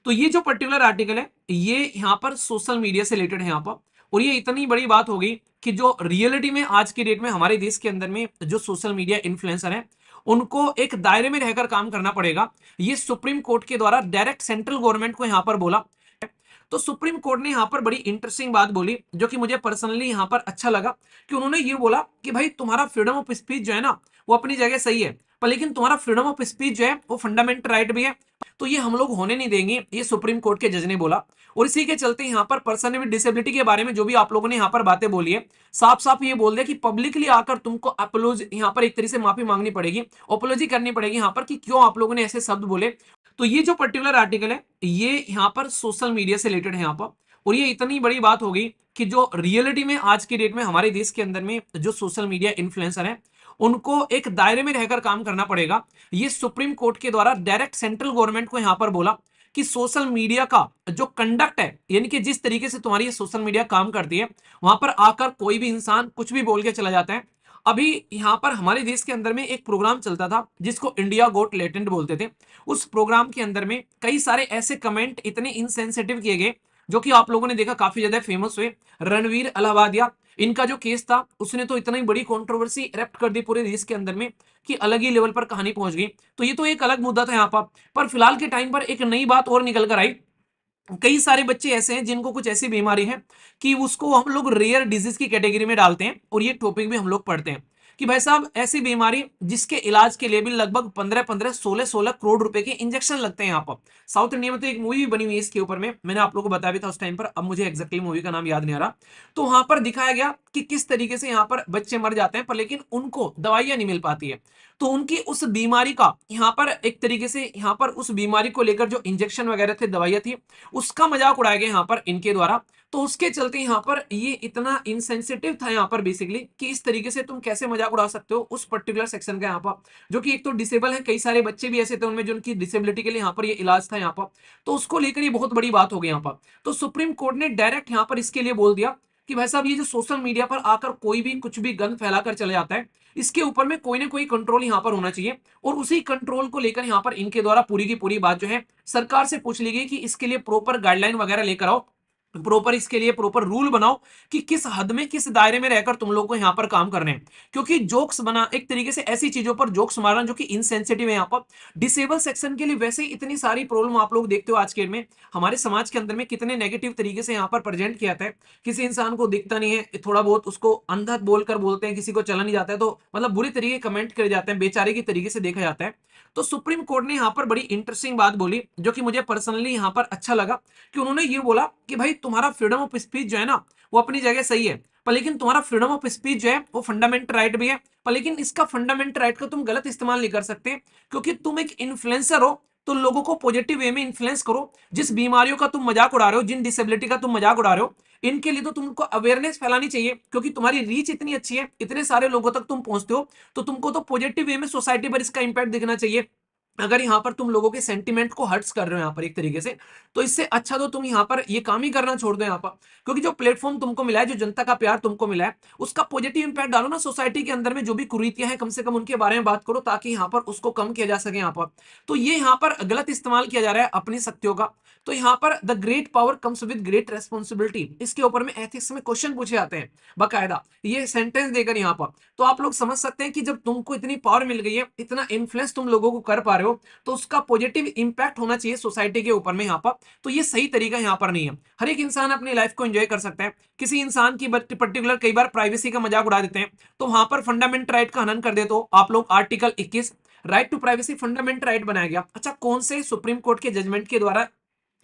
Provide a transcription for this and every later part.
तो ये जो पर्टिकुलर आर्टिकल है ये यहाँ पर सोशल मीडिया से रिलेटेड है यहाँ पर। और ये इतनी बड़ी बात हो गई कि जो रियलिटी में आज की डेट में हमारे देश के अंदर में जो सोशल मीडिया इन्फ्लुएंसर हैं उनको एक दायरे में रहकर काम करना पड़ेगा। ये सुप्रीम कोर्ट के द्वारा डायरेक्ट सेंट्रल गवर्नमेंट को यहाँ पर बोला। तो सुप्रीम कोर्ट ने यहाँ पर बड़ी इंटरेस्टिंग बात बोली जो कि मुझे पर्सनली यहाँ पर अच्छा लगा कि उन्होंने ये बोला कि भाई तुम्हारा फ्रीडम ऑफ स्पीच जो है ना वो अपनी जगह सही है, पर लेकिन तुम्हारा फ्रीडम ऑफ स्पीच जो है वो फंडामेंटल राइट भी है। तो ये हम लोग होने नहीं देंगे, ये सुप्रीम कोर्ट के जज ने बोला। और इसी के चलते यहाँ पर पर्सन विद डिसेबिलिटी के बारे में जो भी आप लोगों ने यहाँ पर बातें बोली है, साफ साफ ये बोल दिया कि पब्लिकली आकर तुमको अपोलॉजी यहाँ पर एक तरीके से माफी मांगनी पड़ेगी, अपोलॉजी करनी पड़ेगी यहाँ पर कि क्यों आप लोगों ने ऐसे शब्द बोले। तो ये जो पर्टिकुलर आर्टिकल है ये यहाँ पर सोशल मीडिया से रिलेटेड है यहाँ पर। और ये इतनी बड़ी बात हो गई कि जो रियलिटी में आज की डेट में हमारे देश के अंदर में जो सोशल मीडिया इन्फ्लुएंसर हैं उनको एक दायरे में रहकर काम करना पड़ेगा। ये सुप्रीम कोर्ट के द्वारा डायरेक्ट सेंट्रल गवर्नमेंट को यहाँ पर बोला कि सोशल मीडिया का जो कंडक्ट है, यानी कि जिस तरीके से तुम्हारी ये सोशल मीडिया काम करती है, वहां पर आकर कोई भी इंसान कुछ भी बोल के चला जाता है। अभी यहाँ पर हमारे देश के अंदर में एक प्रोग्राम चलता था जिसको इंडिया गोट लेटेंट बोलते थे। उस प्रोग्राम के अंदर में कई सारे ऐसे कमेंट इतने इनसेंसिटिव किए गए जो कि आप लोगों ने देखा काफी ज्यादा फेमस हुए। रणवीर अलाहाबादिया, इनका जो केस था उसने तो इतनी बड़ी कंट्रोवर्सी इरेप्ट कर दी पूरे देश के अंदर में कि अलग ही लेवल पर कहानी पहुंच गई। तो ये तो एक अलग मुद्दा था यहाँ पर फिलहाल के टाइम पर एक नई बात और निकल कर आई। कई सारे बच्चे ऐसे हैं जिनको कुछ ऐसी बीमारी है कि उसको हम लोग रेयर डिजीज की कैटेगरी में डालते हैं, और ये टॉपिक भी हम लोग पढ़ते हैं कि भाई साहब ऐसी बीमारी जिसके इलाज के लिए भी लगभग 15-15 16-16 करोड़ रुपए के इंजेक्शन लगते हैं। यहाँ पर साउथ इंडिया में तो एक मूवी भी बनी हुई है इसके ऊपर में, मैंने आप लोगों को बताया भी था उस टाइम पर, अब मुझे एग्जैक्टली मूवी का नाम याद नहीं आ रहा। तो वहां पर दिखाया गया कि किस तरीके से यहाँ पर बच्चे मर जाते हैं पर लेकिन उनको दवाइयां नहीं मिल पाती है। तो उनकी उस बीमारी का यहाँ पर एक तरीके से यहाँ पर उस बीमारी को लेकर जो इंजेक्शन वगैरह थे, दवाइयां थी, उसका मजाक उड़ाया गया यहाँ पर इनके द्वारा। तो उसके चलते यहाँ पर ये इतना इनसेंसिटिव था यहाँ पर बेसिकली कि इस तरीके से तुम कैसे मजाक उड़ा सकते हो उस पर्टिकुलर सेक्शन का यहाँ पर, जो कि एक तो डिसेबल है, कई सारे बच्चे भी ऐसे थे उनमें जो उनकी डिसेबिलिटी के लिए यहाँ पर ये इलाज था यहाँ पर। तो उसको लेकर ये बहुत बड़ी बात हो गई यहाँ पर। तो सुप्रीम कोर्ट ने डायरेक्ट यहाँ पर इसके लिए बोल दिया कि भाई साहब ये जो सोशल मीडिया पर आकर कोई भी कुछ भी गंद फैलाकर चले जाता है, इसके ऊपर में कोई ना कोई कंट्रोल यहाँ पर होना चाहिए। और उसी कंट्रोल को लेकर यहाँ पर इनके द्वारा पूरी की पूरी बात जो है सरकार से पूछ ली गई कि इसके लिए प्रॉपर गाइडलाइन वगैरह लेकर आओ, प्रॉपर इसके लिए प्रॉपर रूल बनाओ कि किस हद में किस दायरे में रहकर तुम लोग को यहाँ पर काम करने हैं। क्योंकि जोक्स बना एक तरीके से ऐसी चीजों पर जोक्स मारना जो कि इनसेंसिटिव है यहाँ पर डिसेबल सेक्शन के लिए, वैसे ही इतनी सारी प्रॉब्लम आप लोग देखते हो आज के में हमारे समाज के अंदर में कितने नेगेटिव तरीके से यहाँ पर प्रेजेंट किया जाता है। किसी इंसान को दिखता नहीं है, थोड़ा बहुत उसको अंधा बोलकर बोलते हैं, किसी को चला नहीं जाता है तो मतलब बुरी तरीके कमेंट करे जाते हैं, बेचारे की तरीके से देखा जाता है। तो सुप्रीम कोर्ट ने यहाँ पर बड़ी इंटरेस्टिंग बात बोली जो कि मुझे पर्सनली यहाँ पर अच्छा लगा कि उन्होंने ये बोला कि भाई तुम्हारा फ्रीडम ऑफ स्पीच जो है ना वो अपनी जगह सही है, पर लेकिन तुम्हारा फ्रीडम ऑफ स्पीच जो है वो फंडामेंटल राइट भी है, पर लेकिन इसका फंडामेंटल राइट का तुम गलत इस्तेमाल नहीं कर सकते क्योंकि तुम एक इन्फ्लुएंसर हो। तो लोगों को पॉजिटिव वे में इन्फ्लुएंस करो। जिस बीमारियों का तुम मजाक उड़ा रहे हो, जिन डिसेबिलिटी का तुम मजाक उड़ा रहे हो, इनके लिए तो तुमको अवेयरनेस फैलानी चाहिए क्योंकि तुम्हारी रीच इतनी अच्छी है, इतने सारे लोगों तक तुम पहुंचते हो, तो तुमको तो पॉजिटिव वे में सोसाइटी पर इसका इंपैक्ट दिखना चाहिए। अगर यहाँ पर तुम लोगों के सेंटीमेंट को हर्ट्स कर रहे हो यहाँ पर एक तरीके से, तो इससे अच्छा तो तुम यहाँ पर ये काम ही करना छोड़ दो यहाँ पर। क्योंकि जो प्लेटफॉर्म तुमको मिला है, जो जनता का प्यार तुमको मिला है, उसका पॉजिटिव इंपैक्ट डालो ना सोसाइटी के अंदर में। जो भी कुरीतियां हैं कम से कम उनके बारे में बात करो ताकि यहाँ पर उसको कम किया जा सके यहाँ पर। तो ये यहाँ पर गलत इस्तेमाल किया जा रहा है अपनी शक्तियों का। तो यहाँ पर the great power comes with great responsibility, इसके ऊपर में एथिक्स में क्वेश्चन पूछे जाते हैं बाकायदा ये सेंटेंस देकर यहाँ पर। तो आप लोग समझ सकते हैं कि जब तुमको इतनी पावर मिल गई है, इतना इन्फ्लुएंस तुम लोगों को कर पा रहे हो, तो उसका पॉजिटिव इंपैक्ट होना चाहिए सोसाइटी के ऊपर में यहाँ पर। तो ये सही तरीका यहाँ पर नहीं है। हर एक इंसान अपनी लाइफ को एंजॉय कर सकता है। किसी इंसान की पर्टिकुलर कई बार प्राइवेसी का मजाक उड़ा देते हैं, तो वहां पर फंडामेंटल राइट का हनन कर देते हो आप लोग। Article 21 right to privacy fundamental right बनाया गया। अच्छा, कौन से सुप्रीम कोर्ट के जजमेंट के द्वारा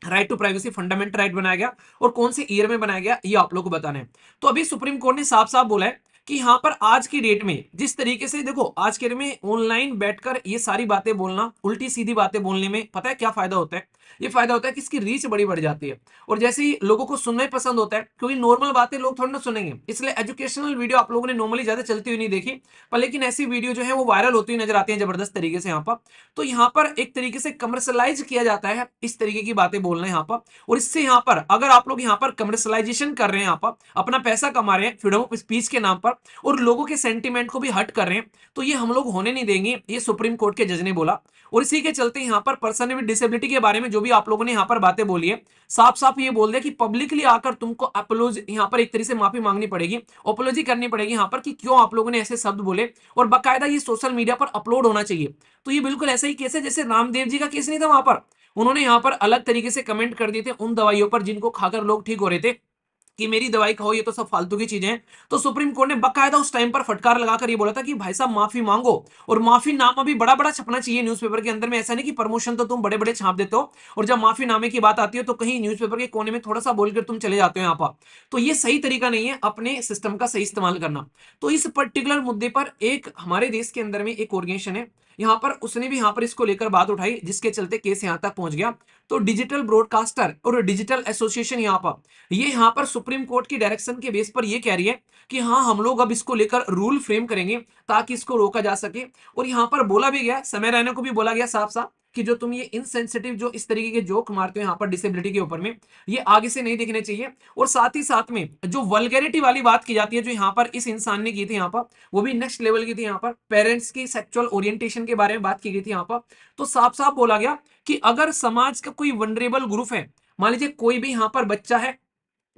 right to privacy fundamental right बनाया गया और कौन से ईयर में बनाया गया, ये आप लोग को बताना है। तो अभी सुप्रीम कोर्ट ने साफ साफ बोला है कि यहाँ पर आज की डेट में जिस तरीके से देखो, आज के डेट में ऑनलाइन बैठकर ये सारी बातें बोलना, उल्टी सीधी बातें बोलने में पता है क्या फायदा होता है? ये फायदा होता है कि इसकी रीच बड़ी बढ़ जाती है और जैसे ही लोगों को सुनना ही पसंद होता है, क्योंकि नॉर्मल बातें लोग थोड़ा ना सुनेंगे। इसलिए एजुकेशनल वीडियो आप लोगों ने नॉर्मली ज्यादा चलती हुई नहीं देखी, पर लेकिन ऐसी वीडियो जो है वो वायरल होती हुई नजर आती है जबरदस्त तरीके से यहाँ पर। तो यहाँ पर एक तरीके से कमर्शलाइज किया जाता है इस तरीके की बातें बोलना यहाँ पर। और इससे यहाँ पर अगर आप लोग यहाँ पर कमर्शलाइजेशन कर रहे हैं, यहाँ पर अपना पैसा कमा रहे हैं फ्रीडम ऑफ स्पीच के नाम पर और लोगों के सेंटीमेंट को भी हट कर रहे हैं, तो ये हम लोग होने नहीं देंगे, ये सुप्रीम कोर्ट के जज ने बोला। और इसी के चलते यहाँ पर पर्सन विद डिसेबिलिटी के बारे में जो भी आप लोगों ने यहाँ पर बातें बोली है, साफ साफ ये बोल दिया कि पब्लिकली आकर तुमको अपोलॉजी यहाँ पर एक तरीके से माफी मांगनी पड़ेगी, अपोलॉजी करनी पड़ेगी यहाँ पर कि क्यों आप लोगों ने ऐसे शब्द बोले, और बाकायदा ये सोशल मीडिया पर अपलोड होना चाहिए। तो ये बिल्कुल ऐसा ही केस है जैसे रामदेव जी का केस नहीं था, वहां पर उन्होंने यहाँ पर अलग तरीके से कमेंट कर दिए थे उन दवाइयों पर जिनको खाकर लोग ठीक हो रहे थे कि मेरी दवाई खाओ, ये तो सब फालतू की चीजें हैं। तो सुप्रीम कोर्ट ने बकायदा उस टाइम पर फटकार लगाकर ये बोला था कि भाई साहब माफी मांगो, और माफी नामा भी बड़ा बड़ा छपना चाहिए न्यूज़पेपर के अंदर में। ऐसा नहीं कि प्रमोशन तो तुम बड़े बड़े छाप देते हो और जब माफी नामे की बात आती है तो कहीं न्यूज़पेपर के कोने में थोड़ा सा बोलकर तुम चले जाते हो यहाँ पर। तो ये सही तरीका नहीं है अपने सिस्टम का सही इस्तेमाल करना। तो इस पर्टिकुलर मुद्दे पर एक हमारे देश के अंदर में एक ऑर्गेनाइजेशन है यहाँ पर, उसने भी यहाँ पर इसको लेकर बात उठाई जिसके चलते केस यहाँ तक पहुंच गया। तो डिजिटल ब्रॉडकास्टर और डिजिटल एसोसिएशन यहाँ पर ये यहाँ पर सुप्रीम कोर्ट की डायरेक्शन के बेस पर ये कह रही है कि हाँ हम लोग अब इसको लेकर रूल फ्रेम करेंगे ताकि इसको रोका जा सके। और यहाँ पर बोला भी गया, समय रैना को भी बोला गया साफ साफ कि जो तुम ये इनसेंसिटिव जो इस तरीके के जोक मारते हो यहाँ पर डिसेबिलिटी के ऊपर में, ये आगे से नहीं दिखने चाहिए। और साथ ही साथ में जो वल्गैरिटी वाली बात की जाती है जो यहाँ पर इस इंसान ने की थी यहाँ पर, वो भी नेक्स्ट लेवल की थी। यहाँ पर पेरेंट्स की सेक्सुअल ओरिएंटेशन के बारे में बात की गई थी यहाँ पर। तो साफ साफ बोला गया कि अगर समाज का कोई वनरेबल ग्रुप है, मान लीजिए कोई भी यहाँ पर बच्चा है,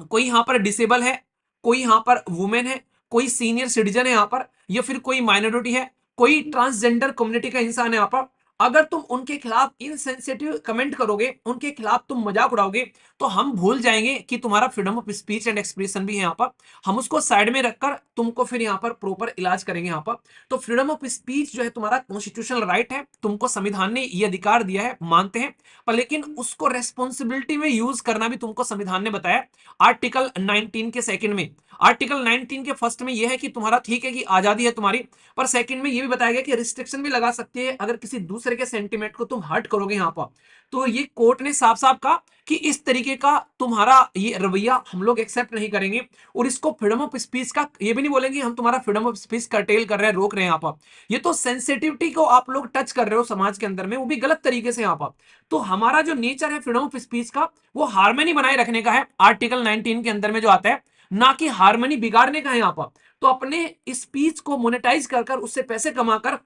कोई यहाँ पर डिसेबल है, कोई यहाँ पर वुमेन है, कोई सीनियर सिटीजन है यहाँ पर, या फिर कोई माइनॉरिटी है, कोई ट्रांसजेंडर कम्युनिटी का इंसान है यहाँ पर, अगर तुम उनके खिलाफ इनसेंसिटिव कमेंट करोगे, उनके खिलाफ तुम मजाक उड़ाओगे, तो हम भूल जाएंगे कि तुम्हारा freedom of speech and expression भी है यहाँ पर। हम उसको साइड में रखकर तुमको फिर यहाँ पर प्रॉपर इलाज करेंगे यहाँ पर। तो फ्रीडम ऑफ स्पीच जो है तुम्हारा कॉन्स्टिट्यूशनल राइट है, तुमको संविधान ने ये अधिकार दिया है, मानते हैं, पर लेकिन उसको रेस्पॉन्सिबिलिटी में यूज करना भी तुमको संविधान ने बताया। आर्टिकल 19 के सेकंड में, आर्टिकल 19 के फर्स्ट में यह है कि तुम्हारा ठीक है कि आजादी है तुम्हारी, पर सेकंड में यह भी बताया गया कि रिस्ट्रिक्शन भी लगा सकती है अगर किसी दूसरे के सेंटिमेंट को तुम हर्ट करोगे यहाँ पर। तो ये कोर्ट ने साफ साफ कहा कि इस तरीके का तुम्हारा ये रवैया हम लोग एक्सेप्ट नहीं करेंगे, और इसको फ्रीडम ऑफ स्पीच का ये भी नहीं बोलेंगे हम तुम्हारा फ्रीडम ऑफ स्पीच कर्टेल कर रहे हैं, रोक रहे हैं यहाँ पर। ये तो सेंसिटिविटी को आप लोग टच कर रहे हो समाज के अंदर में, वो भी गलत तरीके से यहाँ पर। तो हमारा जो नेचर है फ्रीडम ऑफ स्पीच का, वो हार्मनी बनाए रखने का है आर्टिकल 19 के अंदर में जो आता है, ना कि हार्मनी बिगाड़ने का है यहाँ पर। तो अपने स्पीच को मोनेटाइज कर उससे पैसे कमाकर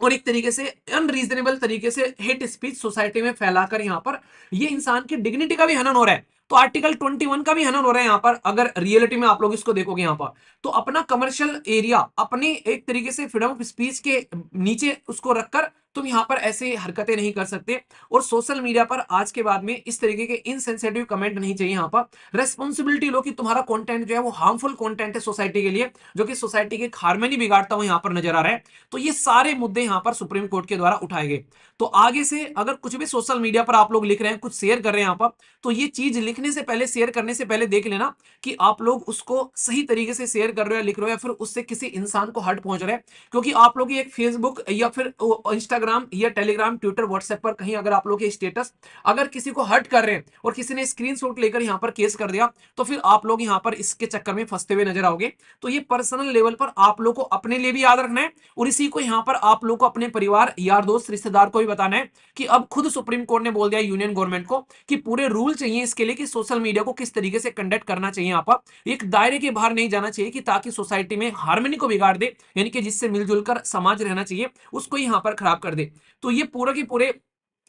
और एक तरीके से अनरीजनेबल तरीके से हेट स्पीच सोसाइटी में फैलाकर यहाँ पर ये इंसान की डिग्निटी का भी हनन हो रहा है। तो आर्टिकल 21 का भी हनन हो रहा है यहाँ पर, अगर रियलिटी में आप लोग इसको देखोगे यहाँ पर। तो अपना कमर्शियल एरिया अपने एक तरीके से फ्रीडम ऑफ स्पीच के नीचे उसको रखकर तुम यहाँ पर ऐसे हरकतें नहीं कर सकते। और सोशल मीडिया पर आज के बाद में इस तरीके के इनसेंसिटिव कमेंट नहीं चाहिए। यहाँ पर रेस्पॉन्सिबिलिटी लो कि तुम्हारा कंटेंट जो है वो हार्मफुल कंटेंट है सोसाइटी के लिए, जो कि सोसाइटी के हार्मनी बिगाड़ता हुआ यहाँ पर नजर आ रहा है। तो ये सारे मुद्दे यहाँ पर सुप्रीम कोर्ट के द्वारा उठाए गए। तो आगे से अगर कुछ भी सोशल मीडिया पर आप लोग लिख रहे हैं, कुछ शेयर कर रहे हैं यहाँ पर, तो ये चीज लिखने से पहले, शेयर करने से पहले देख लेना कि आप लोग उसको सही तरीके से शेयर कर रहे हो, लिख रहे हो, या फिर उससे किसी इंसान को हर्ट पहुंच रहा है। क्योंकि आप लोग एक फेसबुक या फिर इंस्टाग्राम या टेलीग्राम, ट्विटर, व्हाट्सएप पर कहीं अगर आप लोग के स्टेटस अगर किसी को हर्ट कर रहे हैं और किसी ने स्क्रीनशॉट लेकर यहाँ पर केस कर दिया, तो फिर आप लोग यहाँ पर इसके चक्कर में फंसते हुए नजर आओगे। तो ये पर्सनल लेवल पर आप लोग को अपने लिए भी याद रखना है, और इसी को यहाँ पर आप लोग को अपने परिवार, यार दोस्त, रिश्तेदार को भी बताना है कि अब खुद सुप्रीम कोर्ट ने बोल दिया यूनियन गवर्नमेंट को कि पूरे रूल चाहिए इसके लिए कि सोशल मीडिया को किस तरीके से कंडक्ट करना चाहिए। यहाँ पर एक दायरे के बाहर नहीं जाना चाहिए कि ताकि सोसाइटी में हार्मनी को बिगाड़ दे, यानी कि जिससे मिलजुल कर समाज रहना चाहिए उसको यहाँ पर खराब कर दे। तो ये पूरा के पूरे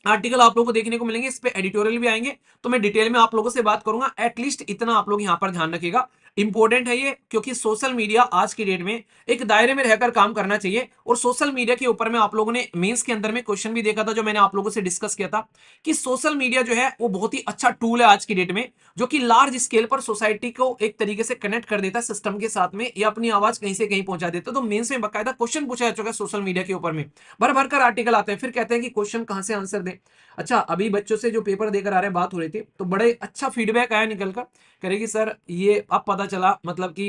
आर्टिकल आप लोगों को देखने को मिलेंगे, इस पे एडिटोरियल भी आएंगे, तो मैं डिटेल में आप लोगों से बात करूंगा। एटलीस्ट इतना आप लोग यहाँ पर ध्यान रखिएगा, इंपॉर्टेंट है ये, क्योंकि सोशल मीडिया आज की डेट में एक दायरे में रहकर काम करना चाहिए। और सोशल मीडिया के ऊपर में आप लोगों ने मेंस के अंदर में क्वेश्चन भी देखा था जो मैंने आप लोगों से डिस्कस किया था कि सोशल मीडिया जो है वो बहुत ही अच्छा टूल है आज की डेट में, जो कि लार्ज स्केल पर सोसाइटी को एक तरीके से कनेक्ट कर देता है सिस्टम के साथ में, या अपनी आवाज कहीं से कहीं पहुंचा देता है। तो मेंस में बाकायदा क्वेश्चन पूछा जा चुका है सोशल मीडिया के ऊपर में, भर भर कर आर्टिकल आते हैं, फिर कहते हैं कि क्वेश्चन कहां से आंसर दें। अच्छा, अभी बच्चों से जो पेपर देकर आ रहे हैं, बात हो रही थी, तो बड़े अच्छा फीडबैक आया निकल कर, करेगी सर ये अब पता चला मतलब कि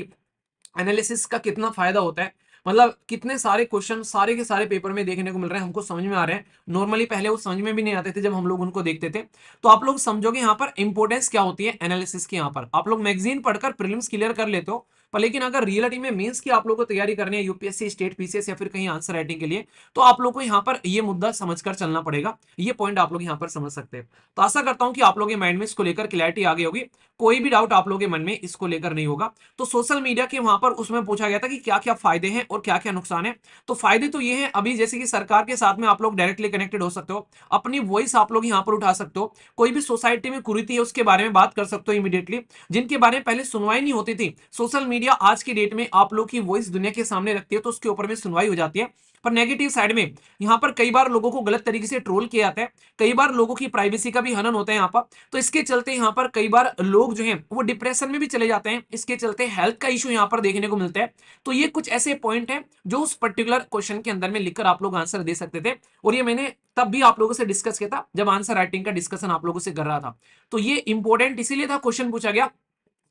एनालिसिस का कितना फायदा होता है, मतलब कितने सारे क्वेश्चन सारे के सारे पेपर में देखने को मिल रहे हैं, हमको समझ में आ रहे हैं। नॉर्मली पहले वो समझ में भी नहीं आते थे जब हम लोग उनको देखते थे। तो आप लोग समझोगे यहाँ पर इंपॉर्टेंस क्या होती है एनालिसिस की। यहाँ पर आप लोग मैगजीन पढ़कर प्रीलिम्स क्लियर कर लेते हो, पर लेकिन अगर रियलिटी में मेंस की आप लोगों को तैयारी करनी है, यूपीएससी, स्टेट पीसीएस या फिर कहीं आंसर राइटिंग के लिए, तो आप लोग को यहाँ पर ये मुद्दा समझकर चलना पड़ेगा। ये पॉइंट आप लोग यहाँ पर समझ सकते हैं। तो आशा करता हूं कि आप लोगों के माइंड में इसको लेकर क्लैरिटी आ गई होगी, कोई भी डाउट आप लोगों के मन में इसको लेकर नहीं होगा। तो सोशल मीडिया के वहां पर उसमें पूछा गया था कि क्या क्या फायदे हैं और क्या क्या नुकसान है। तो फायदे तो ये हैं, अभी जैसे कि सरकार के साथ में आप लोग डायरेक्टली कनेक्टेड हो सकते हो, अपनी वॉइस आप लोग यहाँ पर उठा सकते हो, कोई भी सोसाइटी में कुरीति है उसके बारे में बात कर सकते हो इमीडिएटली, जिनके बारे में पहले सुनवाई नहीं होती थी। सोशल मीडिया आज की डेट में आप लोग की वॉइस दुनिया के सामने रखती है, तो उसके ऊपर में सुनवाई हो जाती है। पर नेगेटिव साइड में यहाँ पर कई बार लोगों को गलत तरीके से ट्रोल किया जाता है, कई बार लोगों की प्राइवेसी का भी हनन होता है यहाँ पर। तो इसके चलते यहाँ पर कई बार लोग जो हैं वो डिप्रेशन में भी चले जाते हैं, इसके चलते हेल्थ का इशू यहाँ पर देखने को मिलता है। तो ये कुछ ऐसे पॉइंट हैं जो उस पर्टिकुलर क्वेश्चन के अंदर में लिखकर आप लोग आंसर दे सकते थे, और ये मैंने तब भी आप लोगों से डिस्कस किया था जब आंसर राइटिंग का डिस्कशन आप लोगों से कर रहा था। तो ये इंपॉर्टेंट इसीलिए था, क्वेश्चन पूछा गया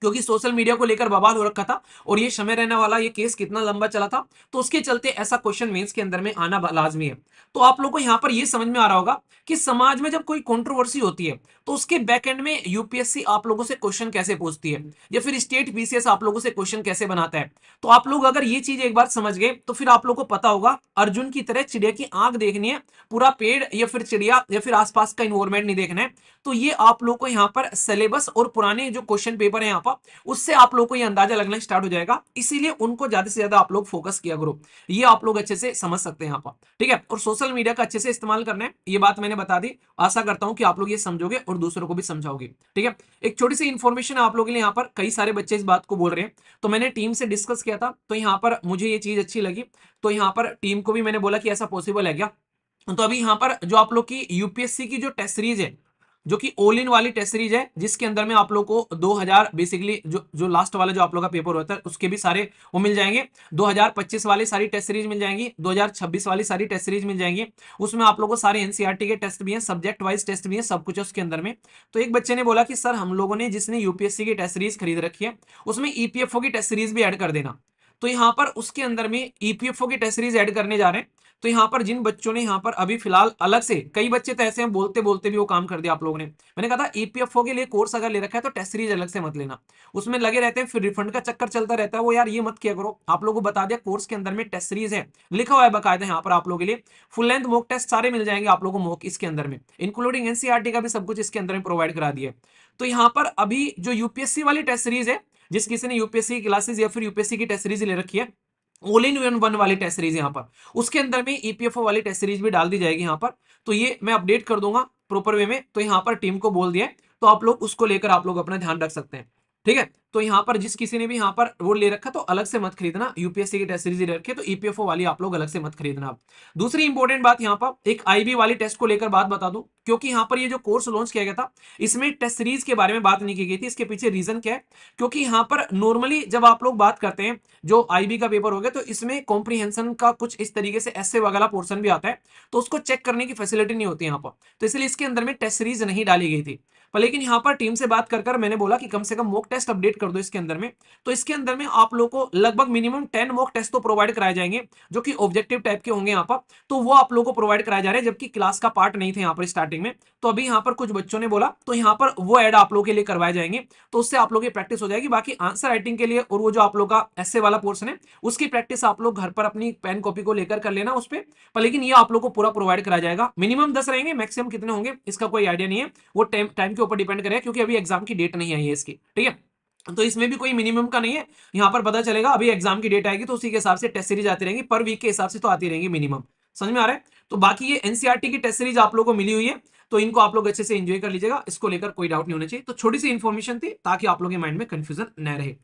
क्योंकि सोशल मीडिया को लेकर बवाल हो रखा था, और ये समय रहने वाला ये केस कितना लंबा चला था, तो उसके चलते ऐसा क्वेश्चन मेंस के अंदर में आना लाजमी है। तो आप लोगों को यहाँ पर ये समझ में आ रहा होगा कि समाज में जब कोई कंट्रोवर्सी होती है तो उसके बैक एंड में यूपीएससी आप लोगों से क्वेश्चन कैसे पूछती है, या फिर स्टेट पीसीएस आप लोगों से क्वेश्चन कैसे बनाता है। तो आप लोग अगर ये चीज एक बार समझ गए तो फिर आप लोगों को पता होगा अर्जुन की तरह चिड़िया की आंख देखनी है, पूरा पेड़ या फिर चिड़िया या फिर आसपास का इन्वायरमेंट नहीं देखना है। तो ये आप लोग को यहाँ पर सिलेबस और पुराने जो क्वेश्चन पेपर है यहाँ पर, उससे आप लोग को ये अंदाजा लगना स्टार्ट हो जाएगा, इसीलिए उनको ज्यादा से ज्यादा आप लोग फोकस किया करो। ये आप लोग अच्छे से समझ सकते हैं यहाँ पर, ठीक है। और सोशल मीडिया का अच्छे से इस्तेमाल करना है, ये बात मैंने बता दी। आशा करता हूं कि आप लोग ये समझोगे और दूसरों को भी समझाओगे, ठीक है। एक छोटी सी इंफॉर्मेशन आप लोगों के लिए, यहाँ पर कई सारे बच्चे इस बात को बोल रहे हैं, तो मैंने टीम से डिस्कस किया था, तो यहाँ पर मुझे ये चीज अच्छी लगी, तो यहाँ पर टीम को भी मैंने बोला कि ऐसा पॉसिबल है क्या। तो अभी यहाँ पर जो आप लोग की यूपीएससी की जो टेस्ट सीरीज है, जो कि ऑल इन वाली टेस्ट सीरीज है, जिसके अंदर में आप लोग को 2000 बेसिकली जो लास्ट वाला जो आप लोग का पेपर होता है उसके भी सारे वो मिल जाएंगे, 2025 वाली सारी टेस्ट सीरीज मिल जाएंगी, 2026 वाली सारी टेस्ट सीरीज मिल जाएंगी। उसमें आप लोगों को सारे एनसीईआरटी के टेस्ट भी हैं, सब्जेक्ट वाइज टेस्ट भी हैं, सब कुछ है उसके अंदर में। तो एक बच्चे ने बोला कि सर हम लोगों ने जिसने यूपीएससी की टेस्ट सीरीज खरीद रखी है उसमें ईपीएफओ की टेस्ट सीरीज भी ऐड कर देना। तो यहाँ पर उसके अंदर में ईपीएफओ की टेस्ट सीरीज ऐड करने जा रहे हैं। तो यहाँ पर जिन बच्चों ने यहाँ पर अभी फिलहाल अलग से, कई बच्चे तो ऐसे हैं बोलते बोलते भी वो काम कर दिया आप लोगों ने, मैंने कहा था ईपीएफओ के लिए कोर्स अगर ले रखा है तो टेस्ट सीरीज अलग से मत लेना, उसमें लगे रहते हैं फिर रिफंड का चक्कर चलता रहता है, वो यार ये मत किया करो। आप लोगों को बता दिया कोर्स के अंदर में टेस्ट सीरीज है, लिखा हुआ है बकायदा यहाँ पर आप लोगों के लिए, फुल लेंथ मॉक टेस्ट सारे मिल जाएंगे आप लोगों को मॉक इसके अंदर में, इंक्लूडिंग एनसीईआरटी का भी सब कुछ इसके अंदर में प्रोवाइड करा दिया है। तो यहाँ पर अभी जो यूपीएससी वाली टेस्ट सीरीज है, जिस किसी ने यूपीएससी की क्लासेस या फिर यूपीएससी की टेस्ट सीरीज ले रखी है, ऑल इन वन वाली टेस्ट सीरीज यहाँ पर, उसके अंदर में ईपीएफओ वाली टेस्ट सीरीज भी डाल दी जाएगी यहाँ पर। तो ये मैं अपडेट कर दूंगा प्रॉपर वे में, तो यहाँ पर टीम को बोल दिया है, तो आप लोग उसको लेकर आप लोग अपना ध्यान रख सकते हैं, ठीक है। तो यहाँ पर जिस किसी ने भी यहाँ पर वो ले रखा तो अलग से मत खरीदना, यूपीएससी की टेस्ट सीरीज ले रखे तो ईपीएफओ वाली आप लोग अलग से मत खरीदना। दूसरी इंपॉर्टेंट बात यहाँ पर एक आईबी वाली टेस्ट को लेकर बात बता दूं, क्योंकि यहाँ पर ये जो कोर्स लॉन्च किया गया था इसमें टेस्ट सीरीज के बारे में बात नहीं की गई थी। इसके पीछे रीजन क्या है, क्योंकि यहाँ पर नॉर्मली जब आप लोग बात करते हैं जो आईबी का पेपर हो गया तो इसमें कॉम्प्रीहेंशन का कुछ इस तरीके से ऐसे वाला पोर्शन भी आता है, तो उसको चेक करने की फैसिलिटी नहीं होती यहाँ पर, तो इसलिए इसके अंदर में टेस्ट सीरीज नहीं डाली गई थी। पर लेकिन यहाँ पर टीम से बात कर मैंने बोला कि कम से कम मॉक टेस्ट अपडेट कर दो इसके अंदर में, तो इसके अंदर में आप लोग को लगभग मिनिमम 10 मॉक टेस्ट तो प्रोवाइड कराए जाएंगे, जो कि ऑब्जेक्टिव टाइप के होंगे यहाँ पर, तो वो आप लोग को प्रोवाइड कराए जा रहे हैं, जबकि क्लास का पार्ट नहीं थे यहाँ पर स्टार्टिंग में। तो अभी यहाँ पर कुछ बच्चों ने बोला तो यहाँ पर वो ऐड आप लोगों के लिए करवाए जाएंगे, तो उससे आप लोग की प्रैक्टिस हो जाएगी। बाकी आंसर राइटिंग के लिए और वो जो आप लोग का ऐसे वाला पोर्शन है उसकी प्रैक्टिस आप लोग घर पर अपनी पेन कॉपी को लेकर कर लेना उस पर, लेकिन ये आप लोग को पूरा प्रोवाइड कराया जाएगा। मिनिमम 10 रहेंगे, मैक्सिमम कितने होंगे इसका कोई आइडिया नहीं है, वो टाइम के ऊपर डिपेंड करेगा, क्योंकि अभी एग्जाम की डेट नहीं आई है इसकी, ठीक है। तो इसमें भी कोई मिनिमम का नहीं है, यहाँ पर पता चलेगा अभी एग्जाम की डेट आएगी तो उसी के हिसाब से टेस्ट सीरीज आती रहेंगी, पर वीक के हिसाब से तो आती रहेंगी मिनिमम। समझ में आ रहा है। तो बाकी ये एनसीईआरटी की टेस्ट सीरीज आप लोगों को मिली हुई है, तो इनको आप लोग अच्छे से एंजॉय कर लीजिएगा, इसको लेकर कोई डाउट नहीं होना चाहिए। तो छोटी सी इन्फॉर्मेशन थी ताकि आप लोगों के माइंड में कंफ्यूजन न रहे।